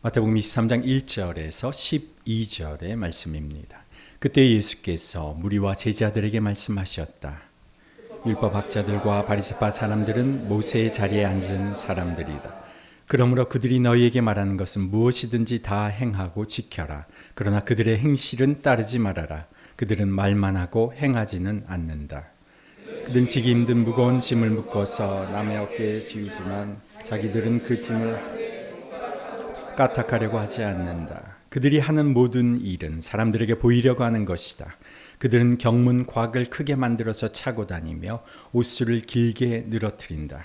마태복음 23장 1절에서 12절의 말씀입니다. 그때 예수께서 무리와 제자들에게 말씀하셨다. 율법학자들과 바리새파 사람들은 모세의 자리에 앉은 사람들이다. 그러므로 그들이 너희에게 말하는 것은 무엇이든지 다 행하고 지켜라. 그러나 그들의 행실은 따르지 말아라. 그들은 말만 하고 행하지는 않는다. 그들은 지기 힘든 무거운 짐을 묶어서 남의 어깨에 지우지만 자기들은 그 짐을 까딱하려고 하지 않는다. 그들이 하는 모든 일은 사람들에게 보이려고 하는 것이다. 그들은 경문 곽을 크게 만들어서 차고 다니며 옷수를 길게 늘어뜨린다.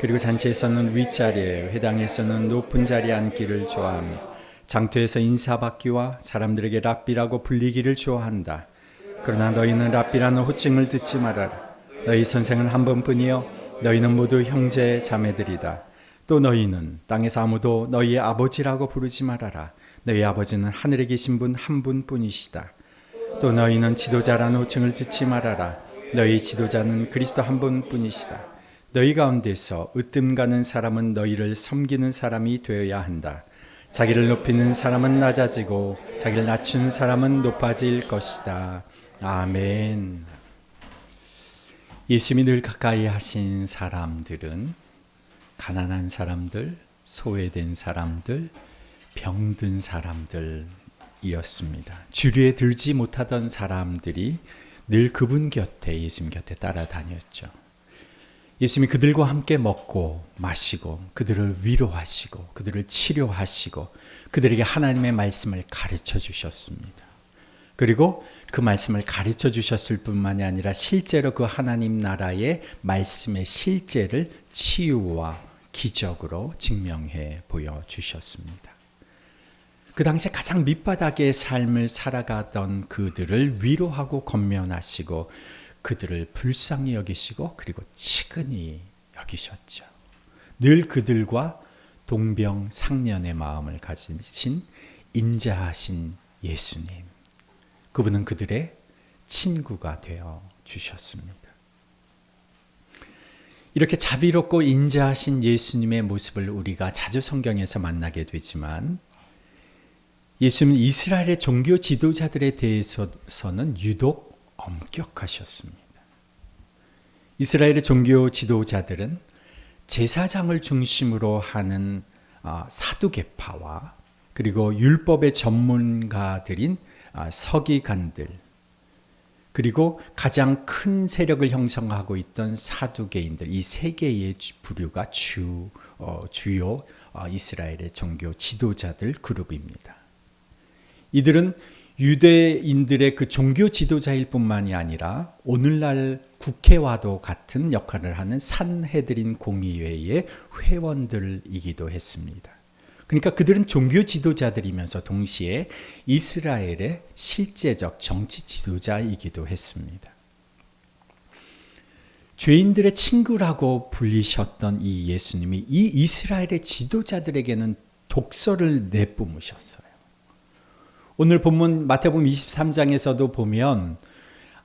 그리고 잔치에서는 윗자리에, 회당에서는 높은 자리에 앉기를 좋아하며 장터에서 인사받기와 사람들에게 랍비라고 불리기를 좋아한다. 그러나 너희는 랍비라는 호칭을 듣지 말아라. 너희 선생은 한 번뿐이요 너희는 모두 형제 자매들이다. 또 너희는 땅에서 아무도 너희의 아버지라고 부르지 말아라. 너희 아버지는 하늘에 계신 분 한 분뿐이시다. 또 너희는 지도자라는 호칭을 듣지 말아라. 너희 지도자는 그리스도 한 분뿐이시다. 너희 가운데서 으뜸 가는 사람은 너희를 섬기는 사람이 되어야 한다. 자기를 높이는 사람은 낮아지고 자기를 낮추는 사람은 높아질 것이다. 아멘. 예수님이 늘 가까이 하신 사람들은 가난한 사람들, 소외된 사람들, 병든 사람들이었습니다. 주류에 들지 못하던 사람들이 늘 그분 곁에, 예수님 곁에 따라다녔죠. 예수님이 그들과 함께 먹고 마시고 그들을 위로하시고 그들을 치료하시고 그들에게 하나님의 말씀을 가르쳐 주셨습니다. 그리고 그 말씀을 가르쳐 주셨을 뿐만이 아니라 실제로 그 하나님 나라의 말씀의 실제를 치유와 기적으로 증명해 보여주셨습니다. 그 당시에 가장 밑바닥의 삶을 살아가던 그들을 위로하고 권면하시고 그들을 불쌍히 여기시고 그리고 치근히 여기셨죠. 늘 그들과 동병상련의 마음을 가지신 인자하신 예수님. 그분은 그들의 친구가 되어 주셨습니다. 이렇게 자비롭고 인자하신 예수님의 모습을 우리가 자주 성경에서 만나게 되지만 예수님은 이스라엘의 종교 지도자들에 대해서는 유독 엄격하셨습니다. 이스라엘의 종교 지도자들은 제사장을 중심으로 하는 사두개파와 그리고 율법의 전문가들인 서기관들 그리고 가장 큰 세력을 형성하고 있던 사두개인들 이 세 개의 부류가 주요 이스라엘의 종교 지도자들 그룹입니다. 이들은 유대인들의 그 종교 지도자일 뿐만이 아니라 오늘날 국회와도 같은 역할을 하는 산헤드린 공의회의 회원들이기도 했습니다. 그러니까 그들은 종교 지도자들이면서 동시에 이스라엘의 실제적 정치 지도자이기도 했습니다. 죄인들의 친구라고 불리셨던 이 예수님이 이 이스라엘의 지도자들에게는 독서를 내뿜으셨어요. 오늘 본문 마태복음 23장에서도 보면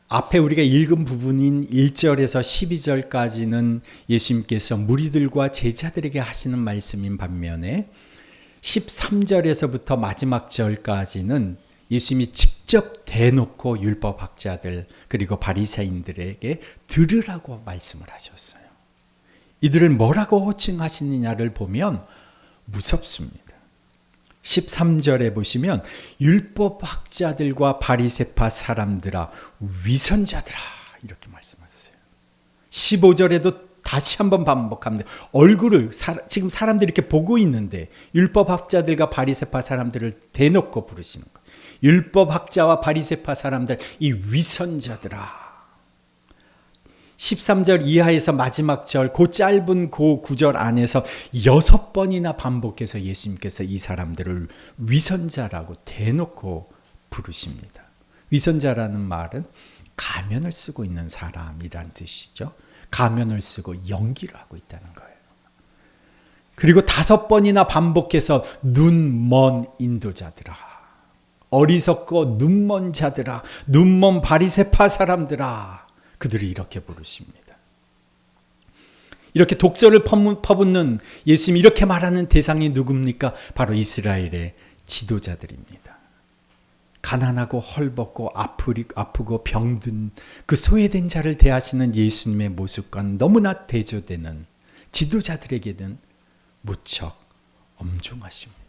앞에 우리가 읽은 부분인 1절에서 12절까지는 예수님께서 무리들과 제자들에게 하시는 말씀인 반면에 13절에서부터 마지막 절까지는 예수님이 직접 대놓고 율법학자들 그리고 바리새인들에게 들으라고 말씀을 하셨어요. 이들을 뭐라고 호칭하시느냐를 보면 무섭습니다. 13절에 보시면 율법학자들과 바리새파 사람들아 위선자들아 이렇게 말씀하세요. 15절에도 다시 한번 반복합니다. 얼굴을 지금 사람들이 이렇게 보고 있는데 율법학자들과 바리새파 사람들을 대놓고 부르시는 거예요. 율법학자와 바리새파 사람들 이 위선자들아. 13절 이하에서 마지막 절 그 짧은 그 구절 안에서 6번이나 반복해서 예수님께서 이 사람들을 위선자라고 대놓고 부르십니다. 위선자라는 말은 가면을 쓰고 있는 사람이란 뜻이죠. 가면을 쓰고 연기를 하고 있다는 거예요. 그리고 5번이나 반복해서 눈먼 인도자들아, 어리석고 눈먼 자들아, 눈먼 바리새파 사람들아, 그들이 이렇게 부르십니다. 이렇게 독설을 퍼붓는 예수님이 이렇게 말하는 대상이 누굽니까? 바로 이스라엘의 지도자들입니다. 가난하고 헐벗고 아프고 병든 그 소외된 자를 대하시는 예수님의 모습과 너무나 대조되는 지도자들에게는 무척 엄중하십니다.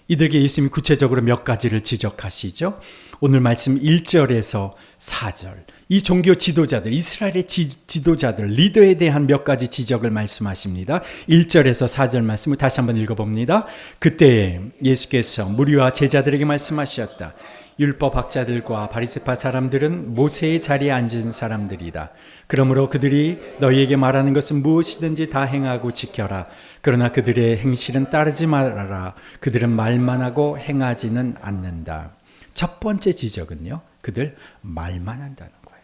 이들에게 예수님이 구체적으로 몇 가지를 지적하시죠. 오늘 말씀 1절에서 4절, 이 종교 지도자들, 이스라엘의 지도자들, 리더에 대한 몇 가지 지적을 말씀하십니다. 1절에서 4절 말씀을 다시 한번 읽어봅니다. 그때 예수께서 무리와 제자들에게 말씀하셨다. 율법학자들과 바리새파 사람들은 모세의 자리에 앉은 사람들이다. 그러므로 그들이 너희에게 말하는 것은 무엇이든지 다 행하고 지켜라. 그러나 그들의 행실은 따르지 말아라. 그들은 말만 하고 행하지는 않는다. 첫 번째 지적은요, 그들 말만 한다는 거예요.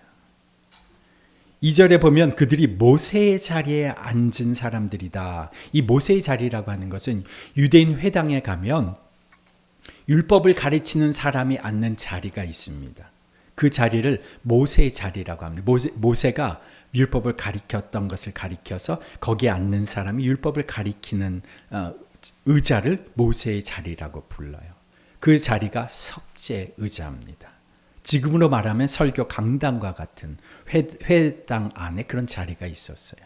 2절에 보면 그들이 모세의 자리에 앉은 사람들이다. 이 모세의 자리라고 하는 것은 유대인 회당에 가면 율법을 가르치는 사람이 앉는 자리가 있습니다. 그 자리를 모세의 자리라고 합니다. 모세가 율법을 가리켰던 것을 가리켜서 거기에 앉는 사람이 율법을 가리키는 의자를 모세의 자리라고 불러요. 그 자리가 석재 의자입니다. 지금으로 말하면 설교 강당과 같은 회당 안에 그런 자리가 있었어요.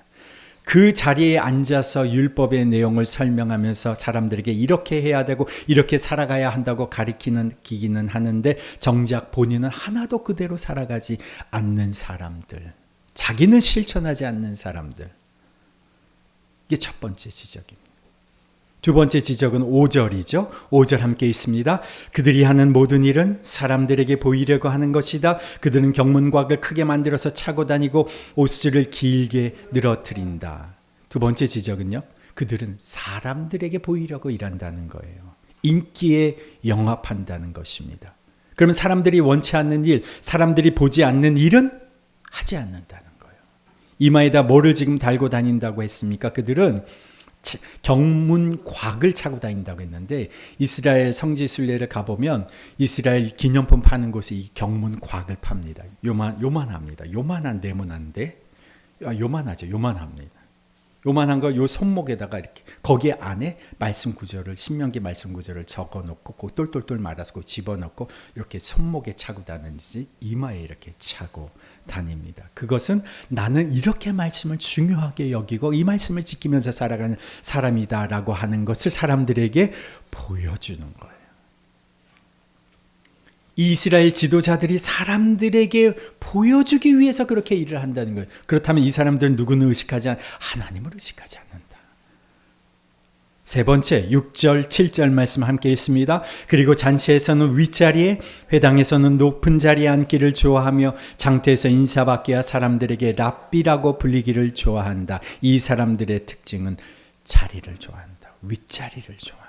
그 자리에 앉아서 율법의 내용을 설명하면서 사람들에게 이렇게 해야 되고 이렇게 살아가야 한다고 가리키기는 하는데 정작 본인은 하나도 그대로 살아가지 않는 사람들, 자기는 실천하지 않는 사람들, 이게 첫 번째 지적입니다. 두 번째 지적은 5절이죠. 5절 함께 있습니다. 그들이 하는 모든 일은 사람들에게 보이려고 하는 것이다. 그들은 경문곽을 크게 만들어서 차고 다니고 옷줄을 길게 늘어뜨린다. 두 번째 지적은요, 그들은 사람들에게 보이려고 일한다는 거예요. 인기에 영합한다는 것입니다. 그러면 사람들이 원치 않는 일, 사람들이 보지 않는 일은 하지 않는다는 거예요. 이마에다 뭐를 지금 달고 다닌다고 했습니까? 그들은 경문곽을 차고 다닌다고 했는데 이스라엘 성지 순례를 가보면 이스라엘 기념품 파는 곳에 이 경문곽을 팝니다. 요만합니다. 요만한 네모난데 요만하죠. 요만합니다. 요만한 거 요 손목에다가 이렇게 거기에 안에 말씀 구절을 신명기 말씀 구절을 적어놓고 그 똘똘똘 말아서 집어넣고 이렇게 손목에 차고 다니는지 이마에 이렇게 차고 다닙니다. 그것은 나는 이렇게 말씀을 중요하게 여기고 이 말씀을 지키면서 살아가는 사람이다라고 하는 것을 사람들에게 보여주는 거예요. 이 이스라엘 지도자들이 사람들에게 보여주기 위해서 그렇게 일을 한다는 거예요. 그렇다면 이 사람들은 누구는 의식하지 않, 하나님을 의식하지 않는다. 세 번째 6절 7절 말씀 함께 읽습니다. 그리고 잔치에서는 윗자리에, 회당에서는 높은 자리에 앉기를 좋아하며 장터에서 인사받기와 사람들에게 랍비라고 불리기를 좋아한다. 이 사람들의 특징은 자리를 좋아한다. 윗자리를 좋아한다.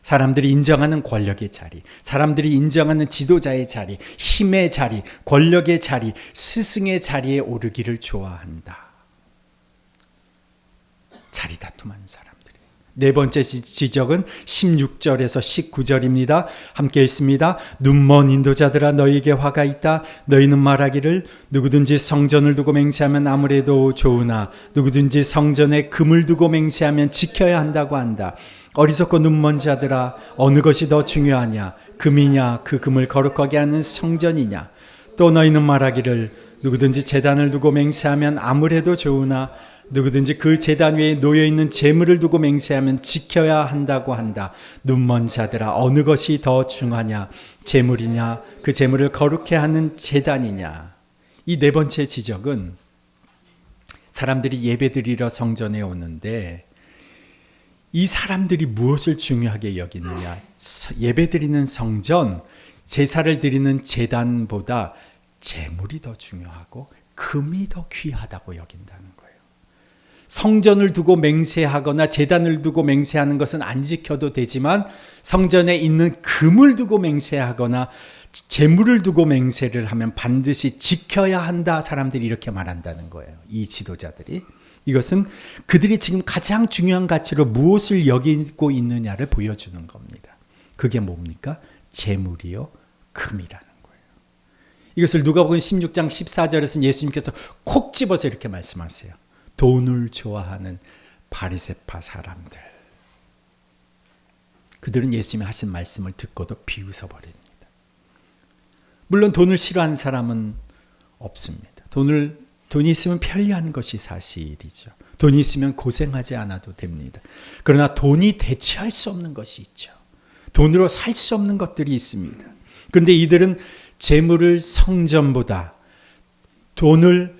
사람들이 인정하는 권력의 자리, 사람들이 인정하는 지도자의 자리, 힘의 자리, 권력의 자리, 스승의 자리에 오르기를 좋아한다. 자리 다툼하는 사람들. 네 번째 지적은 16절에서 19절입니다. 함께 읽습니다. 눈먼 인도자들아 너희에게 화가 있다. 너희는 말하기를 누구든지 성전을 두고 맹세하면 아무래도 좋으나 누구든지 성전에 금을 두고 맹세하면 지켜야 한다고 한다. 어리석고 눈먼 자들아 어느 것이 더 중요하냐? 금이냐 그 금을 거룩하게 하는 성전이냐? 또 너희는 말하기를 누구든지 제단을 두고 맹세하면 아무래도 좋으나 누구든지 그 제단 위에 놓여있는 제물을 두고 맹세하면 지켜야 한다고 한다. 눈먼 자들아 어느 것이 더 중하냐? 제물이냐 그 제물을 거룩해 하는 제단이냐? 이 네 번째 지적은 사람들이 예배드리러 성전에 오는데 이 사람들이 무엇을 중요하게 여기느냐? 예배드리는 성전, 제사를 드리는 제단보다 제물이 더 중요하고 금이 더 귀하다고 여긴다는 거예요. 성전을 두고 맹세하거나 제단을 두고 맹세하는 것은 안 지켜도 되지만 성전에 있는 금을 두고 맹세하거나 제물을 두고 맹세를 하면 반드시 지켜야 한다. 사람들이 이렇게 말한다는 거예요. 이 지도자들이. 이것은 그들이 지금 가장 중요한 가치로 무엇을 여기고 있느냐를 보여주는 겁니다. 그게 뭡니까? 제물이요, 금이라는 거예요. 이것을 누가복음 16장 14절에서는 예수님께서 콕 집어서 이렇게 말씀하세요. 돈을 좋아하는 바리새파 사람들. 그들은 예수님이 하신 말씀을 듣고도 비웃어 버립니다. 물론 돈을 싫어하는 사람은 없습니다. 돈이 있으면 편리한 것이 사실이죠. 돈이 있으면 고생하지 않아도 됩니다. 그러나 돈이 대체할 수 없는 것이 있죠. 돈으로 살 수 없는 것들이 있습니다. 그런데 이들은 재물을 성전보다, 돈을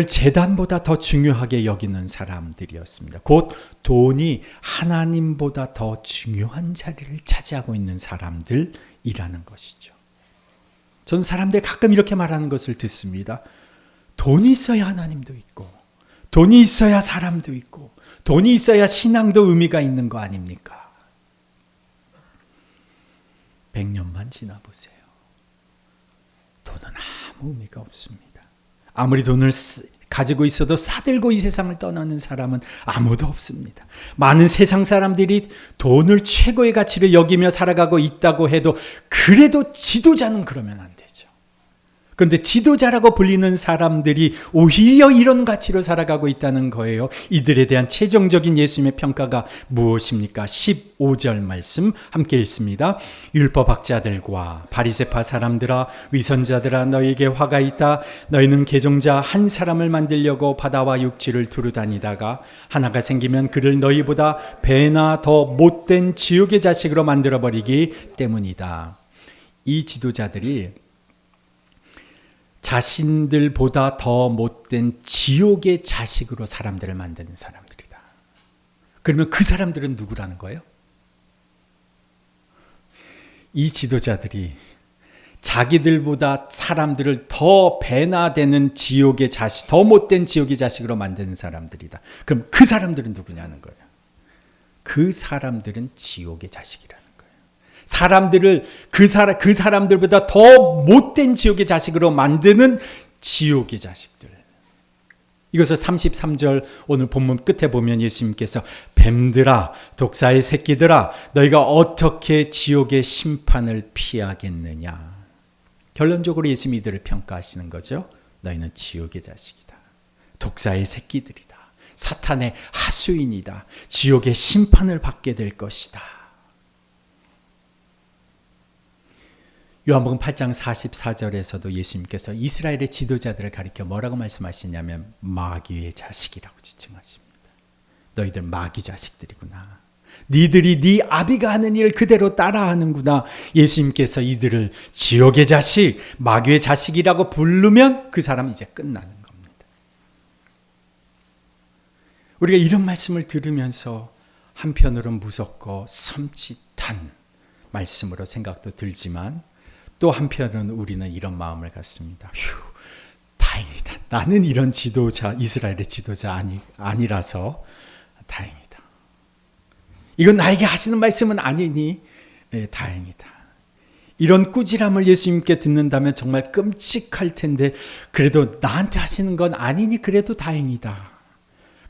재단보다 더 중요하게 여기는 사람들이었습니다. 곧 돈이 하나님보다 더 중요한 자리를 차지하고 있는 사람들이라는 것이죠. 저는 사람들 가끔 이렇게 말하는 것을 듣습니다. 돈이 있어야 하나님도 있고, 돈이 있어야 사람도 있고, 돈이 있어야 신앙도 의미가 있는 거 아닙니까? 100년만 지나보세요. 돈은 아무 의미가 없습니다. 아무리 돈을 가지고 있어도 싸들고 이 세상을 떠나는 사람은 아무도 없습니다. 많은 세상 사람들이 돈을 최고의 가치로 여기며 살아가고 있다고 해도 그래도 지도자는 그러면 안 되죠. 그런데 지도자라고 불리는 사람들이 오히려 이런 가치로 살아가고 있다는 거예요. 이들에 대한 최종적인 예수님의 평가가 무엇입니까? 15절 말씀 함께 읽습니다. 율법학자들과 바리새파 사람들아, 위선자들아, 너희에게 화가 있다. 너희는 개종자 한 사람을 만들려고 바다와 육지를 두루 다니다가 하나가 생기면 그를 너희보다 배나 더 못된 지옥의 자식으로 만들어버리기 때문이다. 이 지도자들이 자신들보다 더 못된 지옥의 자식으로 사람들을 만드는 사람들이다. 그러면 그 사람들은 누구라는 거예요? 이 지도자들이 자기들보다 사람들을 더 배나 되는 지옥의 자식, 더 못된 지옥의 자식으로 만드는 사람들이다. 그럼 그 사람들은 누구냐는 거예요. 그 사람들은 지옥의 자식이라는 사람들을 그 사람들보다 더 못된 지옥의 자식으로 만드는 지옥의 자식들. 이것을 33절 오늘 본문 끝에 보면 예수님께서 뱀들아, 독사의 새끼들아, 너희가 어떻게 지옥의 심판을 피하겠느냐. 결론적으로 예수님이 이들을 평가하시는 거죠. 너희는 지옥의 자식이다. 독사의 새끼들이다. 사탄의 하수인이다. 지옥의 심판을 받게 될 것이다. 요한복음 8장 44절에서도 예수님께서 이스라엘의 지도자들을 가리켜 뭐라고 말씀하시냐면 마귀의 자식이라고 지칭하십니다. 너희들 마귀 자식들이구나. 니들이 네 아비가 하는 일 그대로 따라하는구나. 예수님께서 이들을 지옥의 자식, 마귀의 자식이라고 부르면 그 사람은 이제 끝나는 겁니다. 우리가 이런 말씀을 들으면서 한편으로는 무섭고 섬찟한 말씀으로 생각도 들지만 또 한편은 우리는 이런 마음을 갖습니다. 휴, 다행이다. 나는 이런 지도자, 이스라엘의 지도자 아니라서 다행이다. 이건 나에게 하시는 말씀은 아니니 다행이다. 이런 꾸지람을 예수님께 듣는다면 정말 끔찍할 텐데 그래도 나한테 하시는 건 아니니 그래도 다행이다.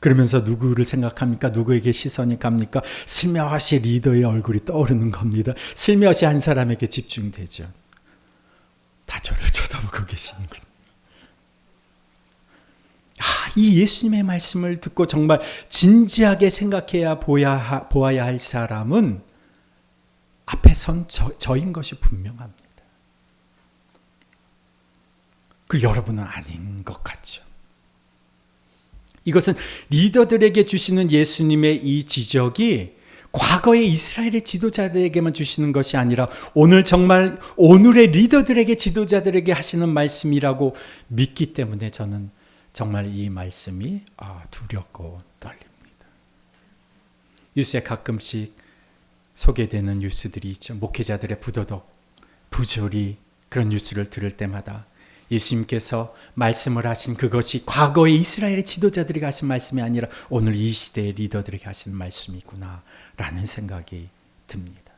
그러면서 누구를 생각합니까? 누구에게 시선이 갑니까? 슬며시 리더의 얼굴이 떠오르는 겁니다. 슬며시 한 사람에게 집중되죠. 다 저를 쳐다보고 계시는군요. 이 예수님의 말씀을 듣고 정말 진지하게 생각해야 보아야 할 사람은 앞에 선 저인 것이 분명합니다. 그 여러분은 아닌 것 같죠. 이것은 리더들에게 주시는 예수님의 이 지적이 과거의 이스라엘의 지도자들에게만 주시는 것이 아니라 오늘 정말 오늘의 리더들에게 지도자들에게 하시는 말씀이라고 믿기 때문에 저는 정말 이 말씀이 두렵고 떨립니다. 뉴스에 가끔씩 소개되는 뉴스들이 있죠. 목회자들의 부도덕, 부조리 그런 뉴스를 들을 때마다 예수님께서 말씀을 하신 그것이 과거의 이스라엘의 지도자들에게 하신 말씀이 아니라 오늘 이 시대의 리더들에게 하신 말씀이구나 라는 생각이 듭니다.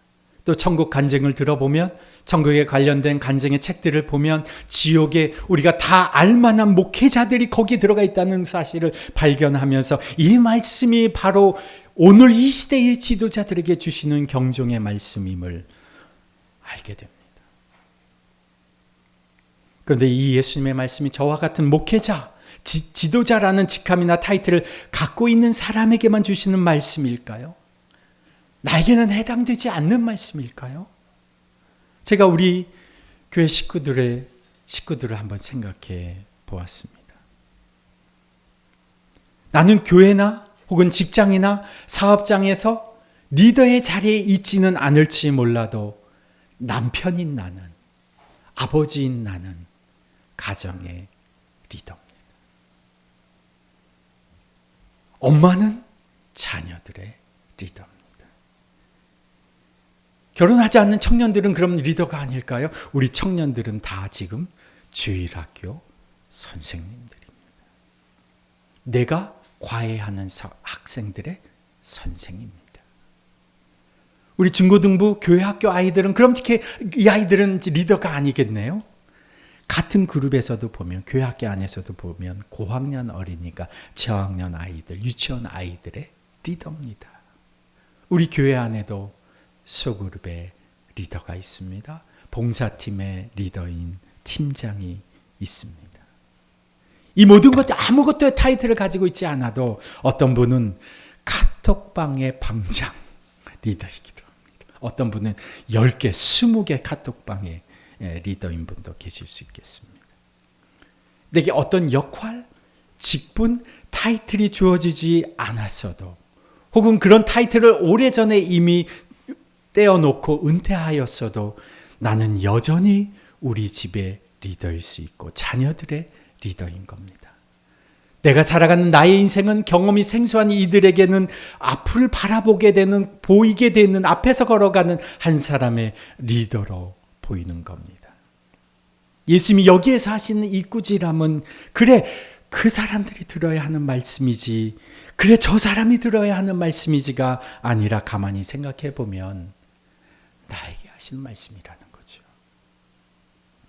또 천국 간증을 들어보면 천국에 관련된 간증의 책들을 보면 지옥에 우리가 다 알만한 목회자들이 거기에 들어가 있다는 사실을 발견하면서 이 말씀이 바로 오늘 이 시대의 지도자들에게 주시는 경종의 말씀임을 알게 됩니다. 그런데 이 예수님의 말씀이 저와 같은 목회자, 지도자라는 직함이나 타이틀을 갖고 있는 사람에게만 주시는 말씀일까요? 나에게는 해당되지 않는 말씀일까요? 제가 우리 교회 식구들을 한번 생각해 보았습니다. 나는 교회나 혹은 직장이나 사업장에서 리더의 자리에 있지는 않을지 몰라도 남편인 나는, 아버지인 나는 가정의 리더입니다. 엄마는 자녀들의 리더입니다. 결혼하지 않는 청년들은 그럼 리더가 아닐까요? 우리 청년들은 다 지금 주일학교 선생님들입니다. 내가 과외하는 학생들의 선생입니다. 우리 중고등부 교회학교 아이들은 그럼 이 아이들은 리더가 아니겠네요? 같은 그룹에서도 보면, 교회학교 안에서도 보면 고학년 어린이가 저학년 아이들, 유치원 아이들의 리더입니다. 우리 교회 안에도 소그룹의 리더가 있습니다. 봉사팀의 리더인 팀장이 있습니다. 이 모든 것들 아무것도 타이틀을 가지고 있지 않아도 어떤 분은 카톡방의 방장 리더이기도 합니다. 어떤 분은 10개, 20개 카톡방의 리더인 분도 계실 수 있겠습니다. 내게 어떤 역할, 직분, 타이틀이 주어지지 않았어도, 혹은 그런 타이틀을 오래전에 이미 떼어놓고 은퇴하였어도 나는 여전히 우리 집의 리더일 수 있고 자녀들의 리더인 겁니다. 내가 살아가는 나의 인생은 경험이 생소한 이들에게는 앞을 바라보게 되는, 보이게 되는, 앞에서 걸어가는 한 사람의 리더로 보이는 겁니다. 예수님이 여기에서 하시는 이 꾸지람은 그래 그 사람들이 들어야 하는 말씀이지, 그래 저 사람이 들어야 하는 말씀이지가 아니라 가만히 생각해 보면 나에게 하시는 말씀이라는 거죠.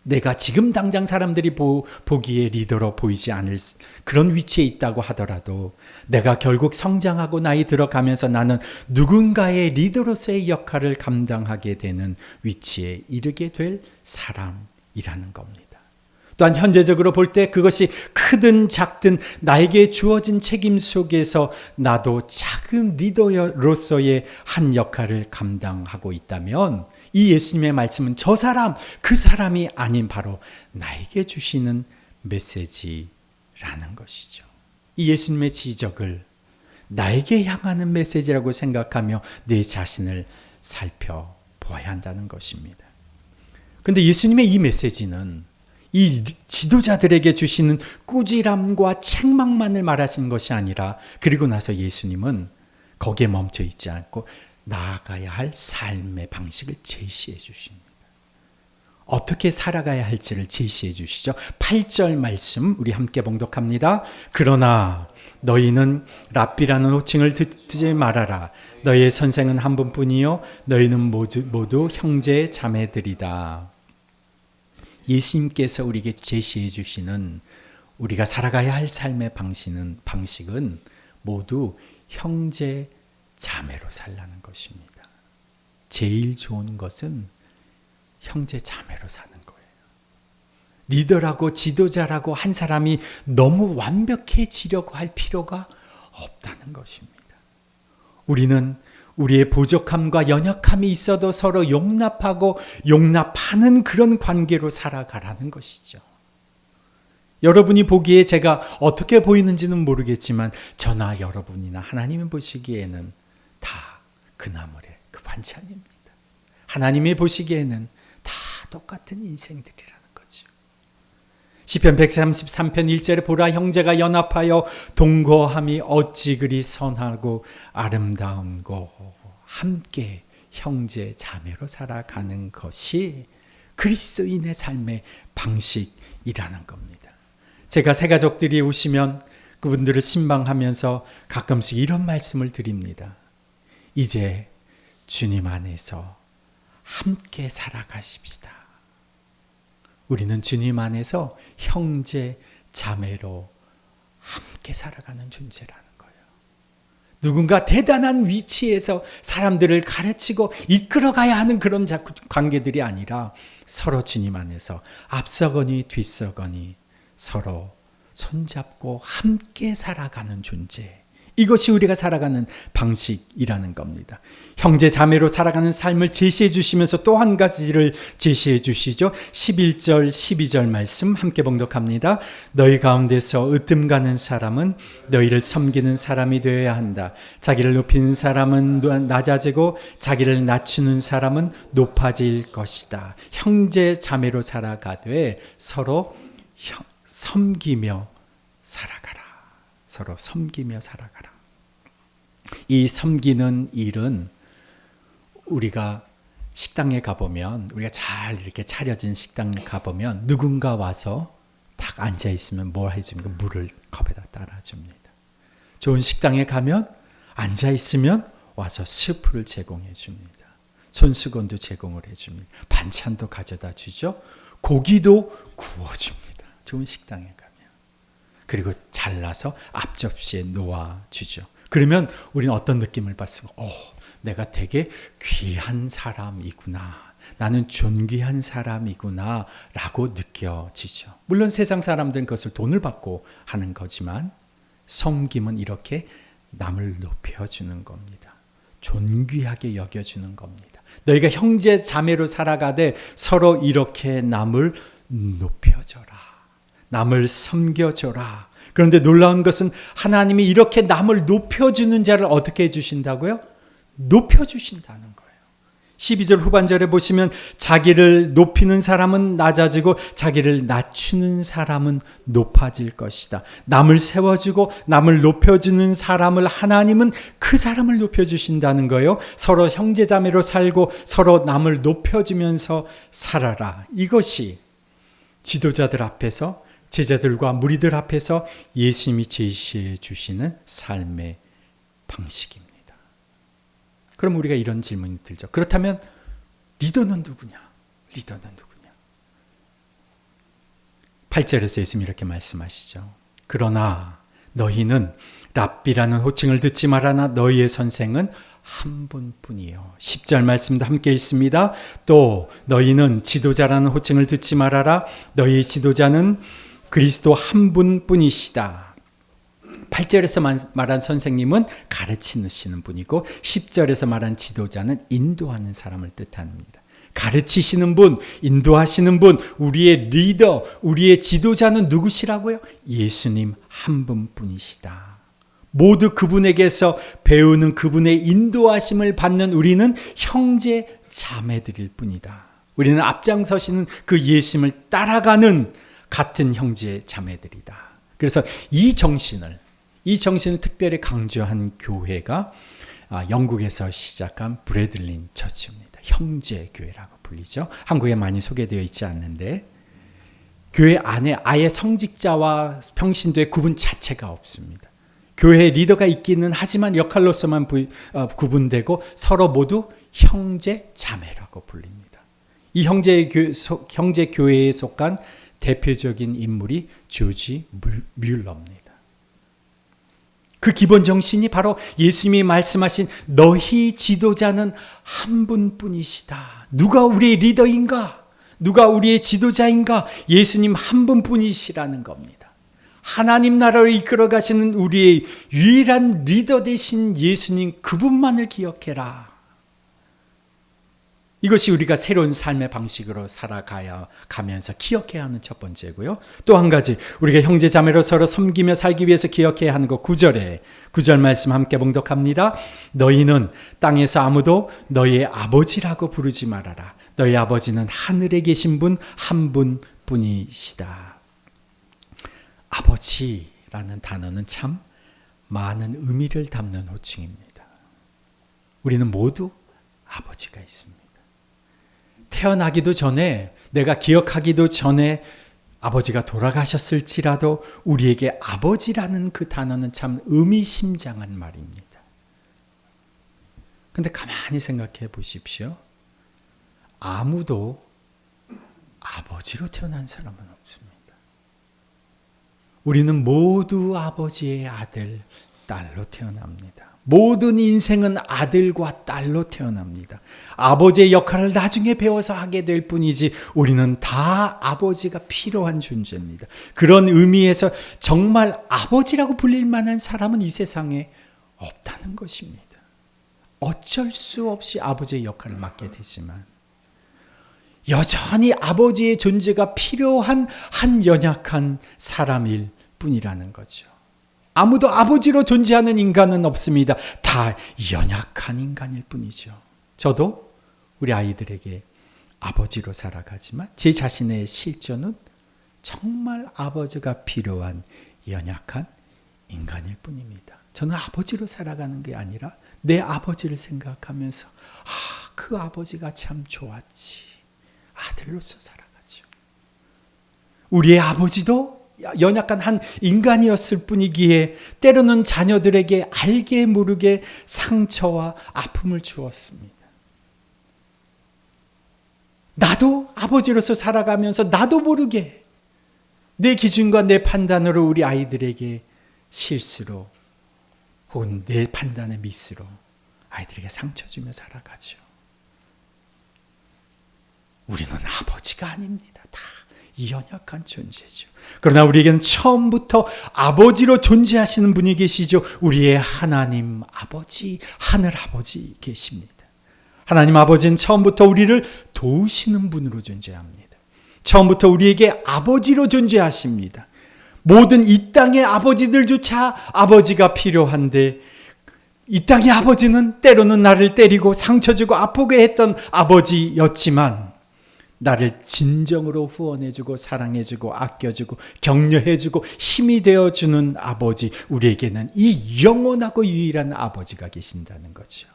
내가 지금 당장 사람들이 보기에 리더로 보이지 않을 그런 위치에 있다고 하더라도 내가 결국 성장하고 나이 들어가면서 나는 누군가의 리더로서의 역할을 감당하게 되는 위치에 이르게 될 사람이라는 겁니다. 또한 현재적으로 볼 때 그것이 크든 작든 나에게 주어진 책임 속에서 나도 작은 리더로서의 한 역할을 감당하고 있다면 이 예수님의 말씀은 저 사람, 그 사람이 아닌 바로 나에게 주시는 메시지라는 것이죠. 이 예수님의 지적을 나에게 향하는 메시지라고 생각하며 내 자신을 살펴보아야 한다는 것입니다. 그런데 예수님의 이 메시지는 이 지도자들에게 주시는 꾸지람과 책망만을 말하시는 것이 아니라, 그리고 나서 예수님은 거기에 멈춰 있지 않고 나아가야 할 삶의 방식을 제시해 주십니다. 어떻게 살아가야 할지를 제시해 주시죠. 8절 말씀 우리 함께 봉독합니다. 그러나 너희는 랍비라는 호칭을 듣지 말아라. 너희의 선생은 한 분뿐이요 너희는 모두 형제 자매들이다. 예수님께서 우리에게 제시해 주시는 우리가 살아가야 할 삶의 방식은 모두 형제 자매로 살라는 것입니다. 제일 좋은 것은 형제 자매로 사는 거예요. 리더라고 지도자라고 한 사람이 너무 완벽해지려고 할 필요가 없다는 것입니다. 우리는 우리의 부족함과 연약함이 있어도 서로 용납하고 용납하는 그런 관계로 살아가라는 것이죠. 여러분이 보기에 제가 어떻게 보이는지는 모르겠지만 저나 여러분이나 하나님이 보시기에는 다 그 나물의 그 반찬입니다. 하나님이 보시기에는 다 똑같은 인생들이라는 거죠. 시편 133편 1절에 보라 형제가 연합하여 동거함이 어찌 그리 선하고 아름다운고, 함께 형제 자매로 살아가는 것이 그리스도인의 삶의 방식이라는 겁니다. 제가 새가족들이 오시면 그분들을 신방하면서 가끔씩 이런 말씀을 드립니다. 이제 주님 안에서 함께 살아가십시다. 우리는 주님 안에서 형제 자매로 함께 살아가는 존재라는 거예요. 누군가 대단한 위치에서 사람들을 가르치고 이끌어가야 하는 그런 관계들이 아니라 서로 주님 안에서 앞서거니 뒤서거니 서로 손잡고 함께 살아가는 존재. 이것이 우리가 살아가는 방식이라는 겁니다. 형제 자매로 살아가는 삶을 제시해 주시면서 또 한 가지를 제시해 주시죠. 11절 12절 말씀 함께 봉독합니다. 너희 가운데서 으뜸가는 사람은 너희를 섬기는 사람이 되어야 한다. 자기를 높이는 사람은 낮아지고 자기를 낮추는 사람은 높아질 것이다. 형제 자매로 살아가되 서로 섬기며 살아가라. 서로 섬기며 살아가라. 이 섬기는 일은 우리가 식당에 가보면, 우리가 잘 이렇게 차려진 식당에 가보면 누군가 와서 딱 앉아있으면 뭘 해줍니까? 물을 컵에다 따라줍니다. 좋은 식당에 가면 앉아있으면 와서 스프를 제공해 줍니다. 손수건도 제공을 해줍니다. 반찬도 가져다 주죠. 고기도 구워줍니다. 좋은 식당에 가면. 그리고 잘라서 앞접시에 놓아주죠. 그러면 우리는 어떤 느낌을 받습니까? 내가 되게 귀한 사람이구나. 나는 존귀한 사람이구나 라고 느껴지죠. 물론 세상 사람들은 그것을 돈을 받고 하는 거지만 섬김은 이렇게 남을 높여주는 겁니다. 존귀하게 여겨주는 겁니다. 너희가 형제 자매로 살아가되 서로 이렇게 남을 높여줘라. 남을 섬겨줘라. 그런데 놀라운 것은 하나님이 이렇게 남을 높여주는 자를 어떻게 해주신다고요? 높여주신다는 거예요. 12절 후반절에 보시면 자기를 높이는 사람은 낮아지고 자기를 낮추는 사람은 높아질 것이다. 남을 세워주고 남을 높여주는 사람을 하나님은 그 사람을 높여주신다는 거예요. 서로 형제자매로 살고 서로 남을 높여주면서 살아라. 이것이 지도자들 앞에서 제자들과 무리들 앞에서 예수님이 제시해 주시는 삶의 방식입니다. 그럼 우리가 이런 질문이 들죠. 그렇다면 리더는 누구냐? 리더는 누구냐? 8절에서 예수님이 이렇게 말씀하시죠. 그러나 너희는 랍비라는 호칭을 듣지 말아나 너희의 선생은 한 분뿐이요. 10절 말씀도 함께 읽습니다. 또 너희는 지도자라는 호칭을 듣지 말아라. 너희의 지도자는 그리스도 한 분뿐이시다. 8절에서 말한 선생님은 가르치시는 분이고 10절에서 말한 지도자는 인도하는 사람을 뜻합니다. 가르치시는 분, 인도하시는 분, 우리의 리더, 우리의 지도자는 누구시라고요? 예수님 한 분뿐이시다. 모두 그분에게서 배우는 그분의 인도하심을 받는 우리는 형제 자매들일 뿐이다. 우리는 앞장서시는 그 예수님을 따라가는 같은 형제 자매들이다. 그래서 이 정신을 특별히 강조한 교회가 영국에서 시작한 브래들린 처치입니다. 형제 교회라고 불리죠. 한국에 많이 소개되어 있지 않는데 교회 안에 아예 성직자와 평신도의 구분 자체가 없습니다. 교회에 리더가 있기는 하지만 역할로서만 구분되고 서로 모두 형제 자매라고 불립니다. 이 형제 교회에 속한 대표적인 인물이 조지 뮬러입니다. 그 기본 정신이 바로 예수님이 말씀하신 너희 지도자는 한 분뿐이시다. 누가 우리의 리더인가? 누가 우리의 지도자인가? 예수님 한 분뿐이시라는 겁니다. 하나님 나라를 이끌어 가시는 우리의 유일한 리더 되신 예수님 그분만을 기억해라. 이것이 우리가 새로운 삶의 방식으로 살아가면서 기억해야 하는 첫 번째고요. 또 한 가지 우리가 형제 자매로 서로 섬기며 살기 위해서 기억해야 하는 것 9절 말씀 함께 봉독합니다. 너희는 땅에서 아무도 너희의 아버지라고 부르지 말아라. 너희 아버지는 하늘에 계신 분 한 분뿐이시다. 아버지라는 단어는 참 많은 의미를 담는 호칭입니다. 우리는 모두 아버지가 있습니다. 태어나기도 전에, 내가 기억하기도 전에 아버지가 돌아가셨을지라도 우리에게 아버지라는 그 단어는 참 의미심장한 말입니다. 그런데 가만히 생각해 보십시오. 아무도 아버지로 태어난 사람은 없습니다. 우리는 모두 아버지의 아들, 딸로 태어납니다. 모든 인생은 아들과 딸로 태어납니다. 아버지의 역할을 나중에 배워서 하게 될 뿐이지 우리는 다 아버지가 필요한 존재입니다. 그런 의미에서 정말 아버지라고 불릴 만한 사람은 이 세상에 없다는 것입니다. 어쩔 수 없이 아버지의 역할을 맡게 되지만 여전히 아버지의 존재가 필요한 한 연약한 사람일 뿐이라는 거죠. 아무도 아버지로 존재하는 인간은 없습니다. 다 연약한 인간일 뿐이죠. 저도 우리 아이들에게 아버지로 살아가지만 제 자신의 실존은 정말 아버지가 필요한 연약한 인간일 뿐입니다. 저는 아버지로 살아가는 게 아니라 내 아버지를 생각하면서 그 아버지가 참 좋았지. 아들로서 살아가죠. 우리의 아버지도 연약한 한 인간이었을 뿐이기에 때로는 자녀들에게 알게 모르게 상처와 아픔을 주었습니다. 나도 아버지로서 살아가면서 나도 모르게 내 기준과 내 판단으로 우리 아이들에게 실수로 혹은 내 판단의 미스로 아이들에게 상처 주며 살아가죠. 우리는 아버지가 아닙니다. 다 연약한 존재죠. 그러나 우리에게는 처음부터 아버지로 존재하시는 분이 계시죠. 우리의 하나님 아버지, 하늘 아버지 계십니다. 하나님 아버지는 처음부터 우리를 도우시는 분으로 존재합니다. 처음부터 우리에게 아버지로 존재하십니다. 모든 이 땅의 아버지들조차 아버지가 필요한데 이 땅의 아버지는 때로는 나를 때리고 상처 주고 아프게 했던 아버지였지만 나를 진정으로 후원해주고 사랑해주고 아껴주고 격려해주고 힘이 되어주는 아버지, 우리에게는 이 영원하고 유일한 아버지가 계신다는 거죠.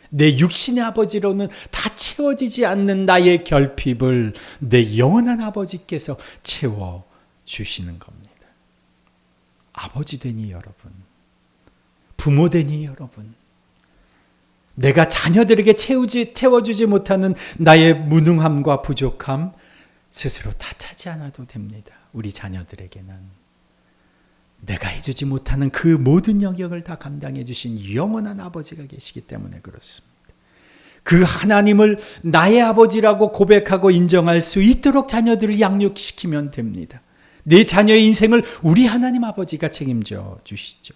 내 육신의 아버지로는 다 채워지지 않는 나의 결핍을 내 영원한 아버지께서 채워주시는 겁니다. 아버지 되니 여러분, 부모 되니 여러분, 내가 자녀들에게 채워주지 못하는 나의 무능함과 부족함 스스로 탓하지 않아도 됩니다. 우리 자녀들에게는 내가 해주지 못하는 그 모든 영역을 다 감당해 주신 영원한 아버지가 계시기 때문에 그렇습니다. 그 하나님을 나의 아버지라고 고백하고 인정할 수 있도록 자녀들을 양육시키면 됩니다. 내 자녀의 인생을 우리 하나님 아버지가 책임져 주시죠.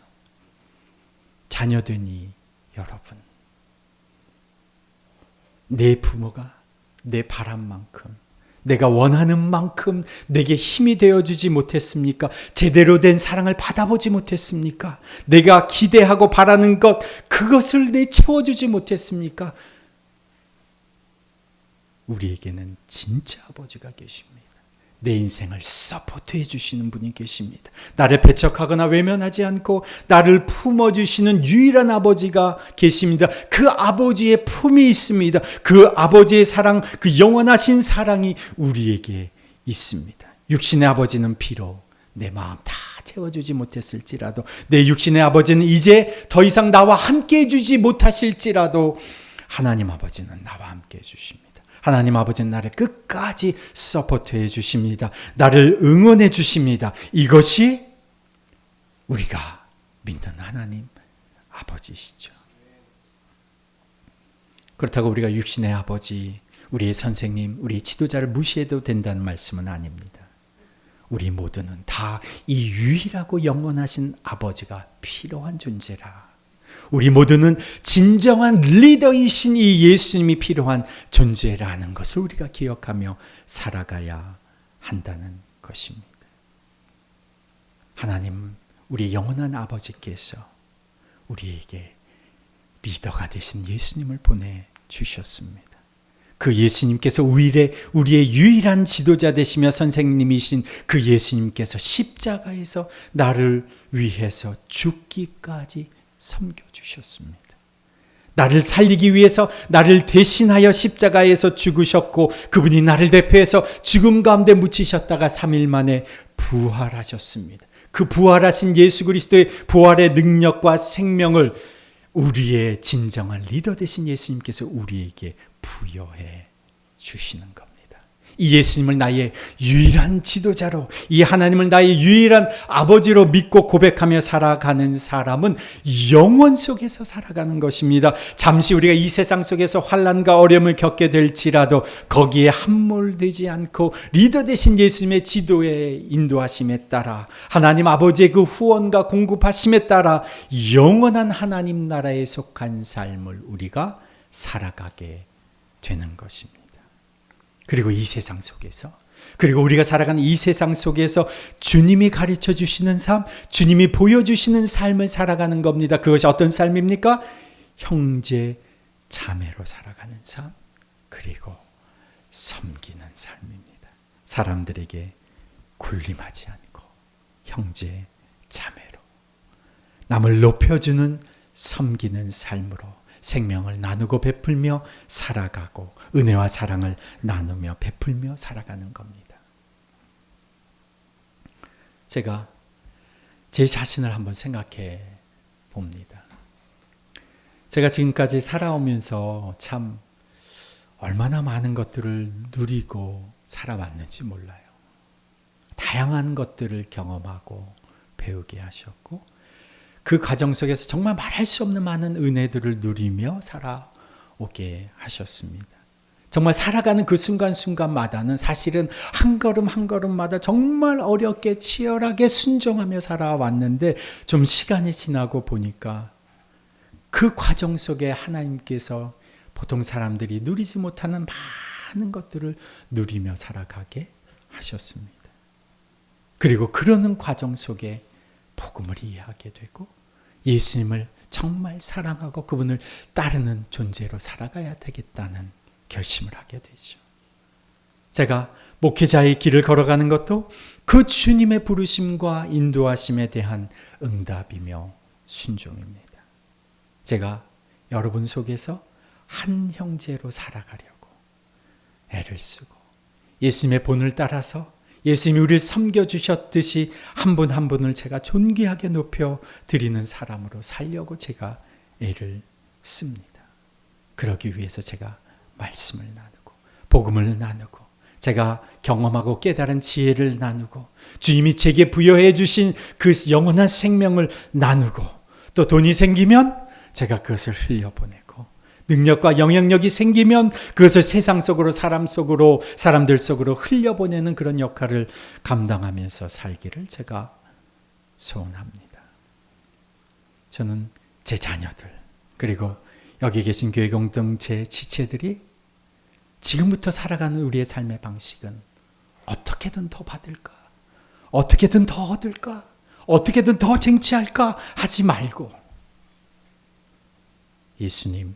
자녀되니 여러분, 내 부모가 내 바람만큼 내가 원하는 만큼 내게 힘이 되어주지 못했습니까? 제대로 된 사랑을 받아보지 못했습니까? 내가 기대하고 바라는 것, 그것을 내 채워주지 못했습니까? 우리에게는 진짜 아버지가 계십니다. 내 인생을 서포트해 주시는 분이 계십니다. 나를 배척하거나 외면하지 않고 나를 품어주시는 유일한 아버지가 계십니다. 그 아버지의 품이 있습니다. 그 아버지의 사랑, 그 영원하신 사랑이 우리에게 있습니다. 육신의 아버지는 비록 내 마음 다 채워주지 못했을지라도, 내 육신의 아버지는 이제 더 이상 나와 함께 해주지 못하실지라도 하나님 아버지는 나와 함께 해주십니다. 하나님 아버지는 나를 끝까지 서포트해 주십니다. 나를 응원해 주십니다. 이것이 우리가 믿는 하나님 아버지시죠. 그렇다고 우리가 육신의 아버지, 우리의 선생님, 우리의 지도자를 무시해도 된다는 말씀은 아닙니다. 우리 모두는 다 이 유일하고 영원하신 아버지가 필요한 존재라. 우리 모두는 진정한 리더이신 이 예수님이 필요한 존재라는 것을 우리가 기억하며 살아가야 한다는 것입니다. 하나님, 우리 영원한 아버지께서 우리에게 리더가 되신 예수님을 보내주셨습니다. 그 예수님께서 우리의 유일한 지도자 되시며 선생님이신 그 예수님께서 십자가에서 나를 위해서 죽기까지 섬겨주셨습니다. 나를 살리기 위해서 나를 대신하여 십자가에서 죽으셨고, 그분이 나를 대표해서 죽음 가운데 묻히셨다가 3일 만에 부활하셨습니다. 그 부활하신 예수 그리스도의 부활의 능력과 생명을 우리의 진정한 리더 되신 예수님께서 우리에게 부여해 주시는 겁니다. 이 예수님을 나의 유일한 지도자로, 이 하나님을 나의 유일한 아버지로 믿고 고백하며 살아가는 사람은 영원 속에서 살아가는 것입니다. 잠시 우리가 이 세상 속에서 환난과 어려움을 겪게 될지라도 거기에 함몰되지 않고 리더 되신 예수님의 지도에 인도하심에 따라, 하나님 아버지의 그 후원과 공급하심에 따라 영원한 하나님 나라에 속한 삶을 우리가 살아가게 되는 것입니다. 그리고 이 세상 속에서, 그리고 우리가 살아가는 이 세상 속에서 주님이 가르쳐 주시는 삶, 주님이 보여주시는 삶을 살아가는 겁니다. 그것이 어떤 삶입니까? 형제 자매로 살아가는 삶, 그리고 섬기는 삶입니다. 사람들에게 군림하지 않고 형제 자매로 남을 높여주는 섬기는 삶으로 생명을 나누고 베풀며 살아가고 은혜와 사랑을 나누며 베풀며 살아가는 겁니다. 제가 제 자신을 한번 생각해 봅니다. 제가 지금까지 살아오면서 참 얼마나 많은 것들을 누리고 살아왔는지 몰라요. 다양한 것들을 경험하고 배우게 하셨고, 그 과정 속에서 정말 말할 수 없는 많은 은혜들을 누리며 살아오게 하셨습니다. 정말 살아가는 그 순간순간마다는 사실은 한 걸음 한 걸음마다 정말 어렵게 치열하게 순종하며 살아왔는데, 좀 시간이 지나고 보니까 그 과정 속에 하나님께서 보통 사람들이 누리지 못하는 많은 것들을 누리며 살아가게 하셨습니다. 그리고 그러는 과정 속에 복음을 이해하게 되고 예수님을 정말 사랑하고 그분을 따르는 존재로 살아가야 되겠다는 결심을 하게 되죠. 제가 목회자의 길을 걸어가는 것도 그 주님의 부르심과 인도하심에 대한 응답이며 순종입니다. 제가 여러분 속에서 한 형제로 살아가려고 애를 쓰고 예수님의 본을 따라서 예수님이 우리를 섬겨주셨듯이 한 분 한 분을 제가 존귀하게 높여드리는 사람으로 살려고 제가 애를 씁니다. 그러기 위해서 제가 말씀을 나누고 복음을 나누고 제가 경험하고 깨달은 지혜를 나누고 주님이 제게 부여해 주신 그 영원한 생명을 나누고, 또 돈이 생기면 제가 그것을 흘려보내고, 능력과 영향력이 생기면 그것을 세상 속으로 사람 속으로 사람들 속으로 흘려보내는 그런 역할을 감당하면서 살기를 제가 소원합니다. 저는 제 자녀들, 그리고 여기 계신 교회 공동체 지체들이 지금부터 살아가는 우리의 삶의 방식은 어떻게든 더 받을까, 어떻게든 더 얻을까, 어떻게든 더 쟁취할까 하지 말고 예수님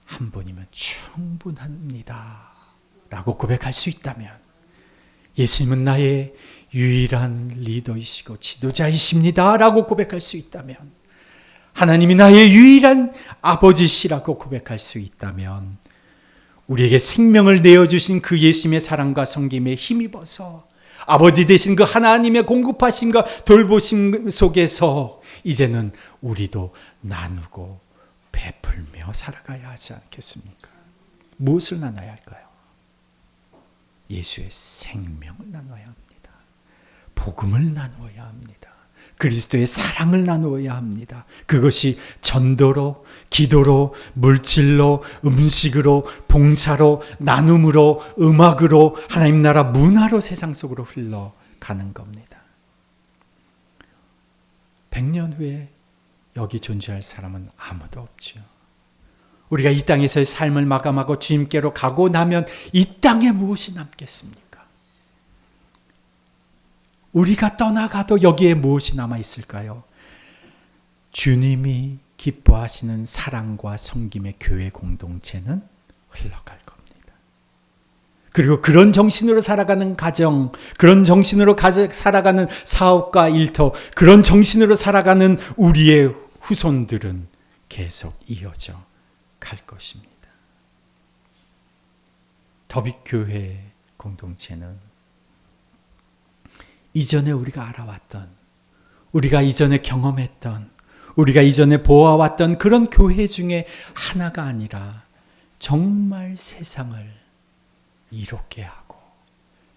한 분이면 충분합니다 라고 고백할 수 있다면, 예수님은 나의 유일한 리더이시고 지도자이십니다 라고 고백할 수 있다면, 하나님이 나의 유일한 아버지시라고 고백할 수 있다면, 우리에게 생명을 내어주신 그 예수님의 사랑과 섬김에 힘입어서 아버지 되신 그 하나님의 공급하심과 돌보심 속에서 이제는 우리도 나누고 베풀며 살아가야 하지 않겠습니까? 무엇을 나눠야 할까요? 예수의 생명을 나눠야 합니다. 복음을 나누어야 합니다. 그리스도의 사랑을 나누어야 합니다. 그것이 전도로, 기도로, 물질로, 음식으로, 봉사로, 나눔으로, 음악으로, 하나님 나라 문화로 세상 속으로 흘러가는 겁니다. 100년 후에 여기 존재할 사람은 아무도 없죠. 우리가 이 땅에서의 삶을 마감하고 주님께로 가고 나면 이 땅에 무엇이 남겠습니까? 우리가 떠나가도 여기에 무엇이 남아있을까요? 주님이 기뻐하시는 사랑과 섬김의 교회 공동체는 흘러갈 겁니다. 그리고 그런 정신으로 살아가는 가정, 그런 정신으로 살아가는 사업과 일터, 그런 정신으로 살아가는 우리의 후손들은 계속 이어져 갈 것입니다. 더빅교회 공동체는 이전에 우리가 알아왔던, 우리가 이전에 경험했던, 우리가 이전에 보아왔던 그런 교회 중에 하나가 아니라 정말 세상을 이롭게 하고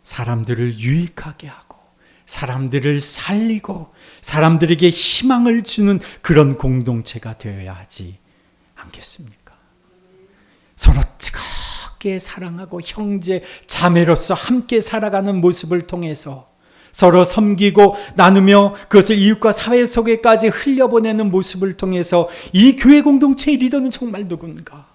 사람들을 유익하게 하고 사람들을 살리고 사람들에게 희망을 주는 그런 공동체가 되어야 하지 않겠습니까? 서로 뜨겁게 사랑하고 형제 자매로서 함께 살아가는 모습을 통해서 서로 섬기고 나누며 그것을 이웃과 사회 속에까지 흘려보내는 모습을 통해서 이 교회 공동체의 리더는 정말 누군가?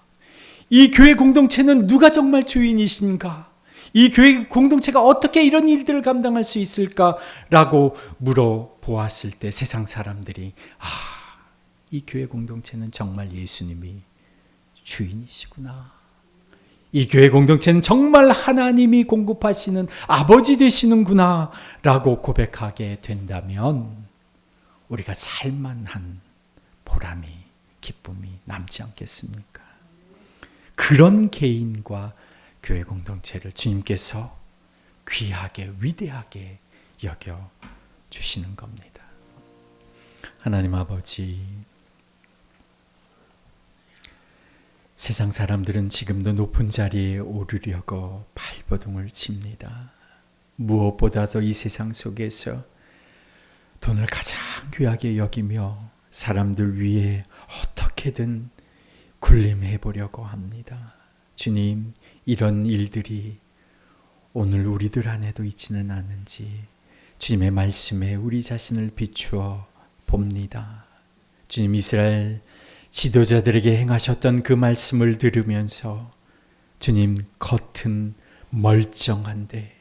이 교회 공동체는 누가 정말 주인이신가? 이 교회 공동체가 어떻게 이런 일들을 감당할 수 있을까라고 물어보았을 때 세상 사람들이 이 교회 공동체는 정말 예수님이 주인이시구나. 이 교회 공동체는 정말 하나님이 공급하시는 아버지 되시는구나 라고 고백하게 된다면 우리가 살만한 보람이, 기쁨이 남지 않겠습니까? 그런 개인과 교회 공동체를 주님께서 귀하게 위대하게 여겨주시는 겁니다. 하나님 아버지, 세상 사람들은 지금도 높은 자리에 오르려고 발버둥을 칩니다. 무엇보다도 이 세상 속에서 돈을 가장 귀하게 여기며 사람들 위해 어떻게든 군림해 보려고 합니다. 주님, 이런 일들이 오늘 우리들 안에도 있지는 않은지 주님의 말씀에 우리 자신을 비추어 봅니다. 주님, 이스라엘 지도자들에게 행하셨던 그 말씀을 들으면서 주님, 겉은 멀쩡한데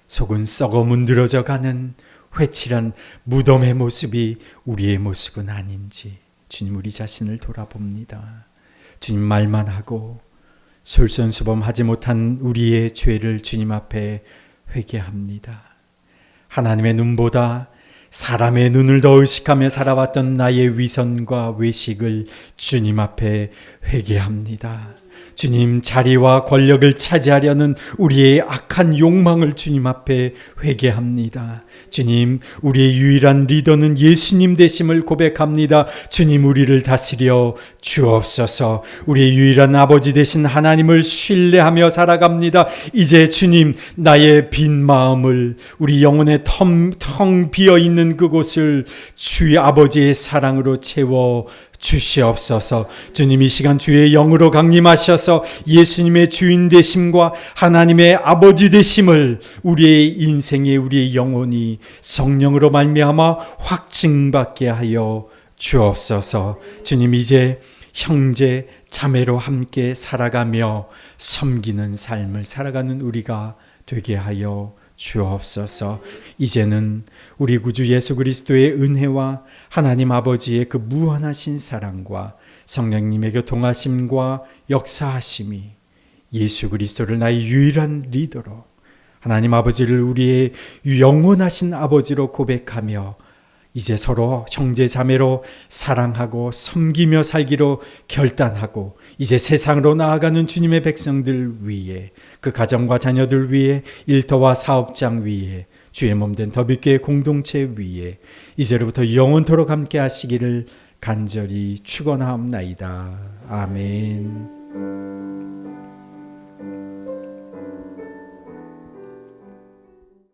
속은 썩어 문드러져 가는 회칠한 무덤의 모습이 우리의 모습은 아닌지 주님, 우리 자신을 돌아봅니다. 주님, 말만 하고 솔선수범하지 못한 우리의 죄를 주님 앞에 회개합니다. 하나님의 눈보다 사람의 눈을 더 의식하며 살아왔던 나의 위선과 외식을 주님 앞에 회개합니다. 주님, 자리와 권력을 차지하려는 우리의 악한 욕망을 주님 앞에 회개합니다. 주님, 우리의 유일한 리더는 예수님 되심을 고백합니다. 주님, 우리를 다스려 주옵소서. 우리의 유일한 아버지 되신 하나님을 신뢰하며 살아갑니다. 이제 주님, 나의 빈 마음을, 우리 영혼의 텅 비어있는 그곳을 주의 아버지의 사랑으로 채워 주시옵소서. 주님, 이 시간 주의 영으로 강림하셔서 예수님의 주인 되심과 하나님의 아버지 되심을 우리의 인생에, 우리의 영혼이 성령으로 말미암아 확증받게 하여 주옵소서. 주님, 이제 형제 자매로 함께 살아가며 섬기는 삶을 살아가는 우리가 되게 하여 주옵소서. 이제는 우리 구주 예수 그리스도의 은혜와 하나님 아버지의 그 무한하신 사랑과 성령님의 교통하심과 역사하심이 예수 그리스도를 나의 유일한 리더로, 하나님 아버지를 우리의 영원하신 아버지로 고백하며 이제 서로 형제 자매로 사랑하고 섬기며 살기로 결단하고 이제 세상으로 나아가는 주님의 백성들 위해, 그 가정과 자녀들 위해, 일터와 사업장 위해, 주의 몸된 더비교회 공동체 위에 이제로부터 영원토록 함께 하시기를 간절히 축원하옵나이다. 아멘.